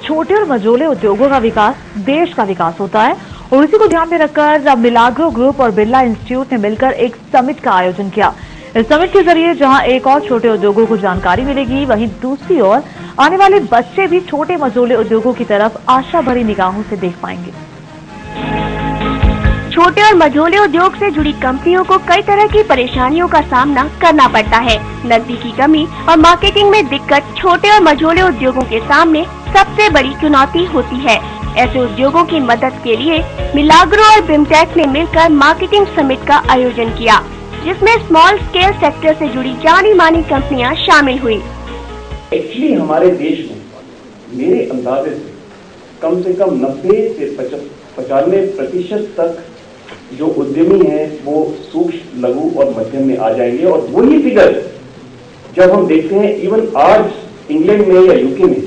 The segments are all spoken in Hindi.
छोटे और मझोले उद्योगों का विकास देश का विकास होता है और इसी को ध्यान में रखकर मिलाग्रो ग्रुप और बिरला इंस्टीट्यूट ने मिलकर एक समिट का आयोजन किया। इस समिट के जरिए जहां एक और छोटे उद्योगों को जानकारी मिलेगी, वहीं दूसरी ओर आने वाले बच्चे भी छोटे मझोले उद्योगों की तरफ आशा भरी निगाहों से देख पाएंगे। छोटे और मझोले उद्योग से जुड़ी कंपनियों को कई तरह की परेशानियों का सामना करना पड़ता है। नकदी की कमी और मार्केटिंग में दिक्कत छोटे और मझोले उद्योगों के सामने सबसे बड़ी चुनौती होती है। ऐसे उद्योगों की मदद के लिए मिलाग्रो और बिमटेक ने मिलकर मार्केटिंग समिट का आयोजन किया, जिसमें स्मॉल स्केल सेक्टर से जुड़ी जानी मानी कंपनियां शामिल हुई। एक्चुअली हमारे देश में मेरे अंदाजे से कम 90 से 95% तक जो उद्यमी हैं वो सूक्ष्म, लघु और मध्यम में आ जाएंगे। और वही फिगर जब हम देखते हैं इवन आज इंग्लैंड में या यूके में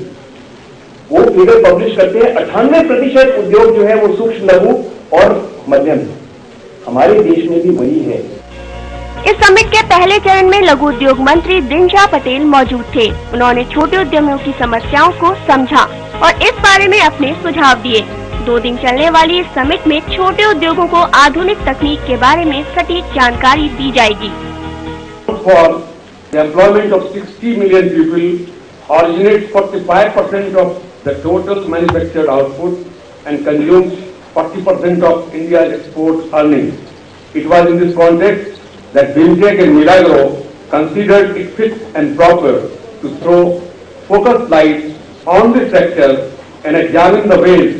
वो फिगर पब्लिश करते हैं, 98% उद्योग जो है वो सूक्ष्म, लघु और मध्यम है। हमारे देश में भी वही है। इस समिट के पहले चरण में लघु उद्योग मंत्री दिनशा पटेल मौजूद थे। उन्होंने छोटे उद्यमियों की समस्याओं को समझा और इस बारे में अपने सुझाव दिए। 2 दिन चलने वाली इस समिट में छोटे उद्योगों को आधुनिक तकनीक के बारे में सटीक जानकारी दी जाएगी। For the employment of 60 million people originates 45% of the total manufactured output and consumes 40% of India's export earnings. It was in this context that Bimtek and Milagro considered it fit and proper to throw focused light on this sector and examine the ways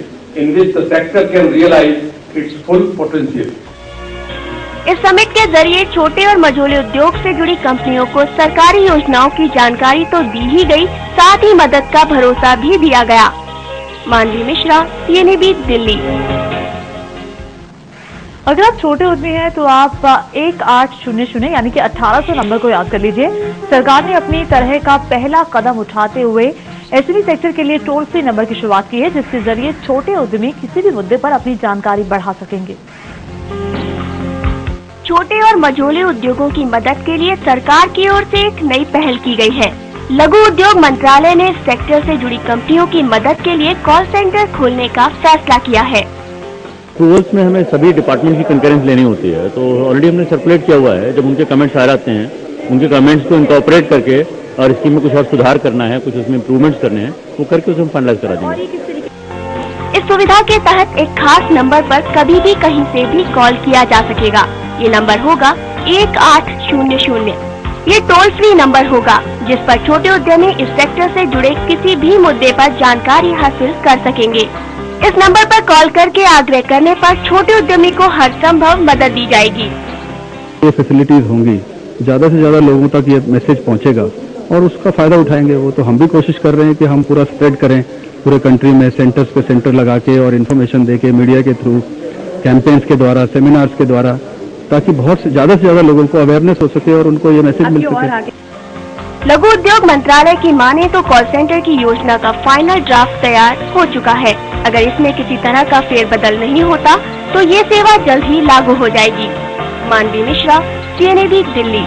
in which the sector can realize its full potential. इस समिट के जरिए छोटे और मझोले उद्योग से जुड़ी कंपनियों को सरकारी योजनाओं की जानकारी तो दी ही गई, साथ ही मदद का भरोसा भी दिया गया। मानवी मिश्रा, CNBC दिल्ली। अगर आप छोटे उद्यमी हैं तो आप 1800 यानी कि 1800 नंबर को याद कर लीजिए। सरकार ने अपनी तरह का पहला कदम उठाते हुए SME सेक्टर के लिए टोल फ्री नंबर की शुरुआत की है, जिसके जरिए छोटे उद्यमी किसी भी मुद्दे पर अपनी जानकारी बढ़ा सकेंगे। छोटे और मझोले उद्योगों की मदद के लिए सरकार की ओर से एक नई पहल की गई है। लघु उद्योग मंत्रालय ने इस सेक्टर से जुड़ी कंपनियों की मदद के लिए कॉल सेंटर खोलने का फैसला किया है। अप्रूवल्स में हमें सभी डिपार्टमेंट की कंकरेंस लेनी होती है, तो ऑलरेडी हमने सर्कुलेट किया हुआ है। जब उनके कमेंट्स आ जाते हैं, उनके कमेंट्स को इनकॉर्पोरेट करके और स्कीम में कुछ और सुधार करना है, कुछ उसमें इम्प्रूवमेंट्स करने हैं, वो करके उसे हम फाइनलाइज करा देंगे। इस सुविधा के तहत एक खास नंबर पर कभी भी कहीं से भी कॉल किया जा सकेगा। ये नंबर होगा 1800। ये टोल फ्री नंबर होगा जिस पर छोटे उद्यमी इस सेक्टर से जुड़े किसी भी मुद्दे पर जानकारी हासिल कर सकेंगे। इस नंबर पर कॉल करके आग्रह करने पर छोटे उद्यमी को हर संभव मदद दी जाएगी। ये फैसिलिटीज होंगी, ज्यादा से ज्यादा लोगों तक ये मैसेज पहुंचेगा और उसका फायदा उठाएंगे। वो तो हम भी कोशिश कर रहे हैं कि हम पूरा स्प्रेड करें पूरे कंट्री में, सेंटर्स पे सेंटर लगा के और इन्फॉर्मेशन दे के, मीडिया के थ्रू, कैंपेन्स के द्वारा, सेमिनार्स के द्वारा, ताकि बहुत ज्यादा से ज्यादा लोगों को अवेयरनेस हो सके और उनको ये मैसेज मिल सके। लघु उद्योग मंत्रालय की माने तो कॉल सेंटर की योजना का फाइनल ड्राफ्ट तैयार हो चुका है। अगर इसमें किसी तरह का फेरबदल नहीं होता तो ये सेवा जल्द ही लागू हो जाएगी। मानवी मिश्रा, CNBC दिल्ली।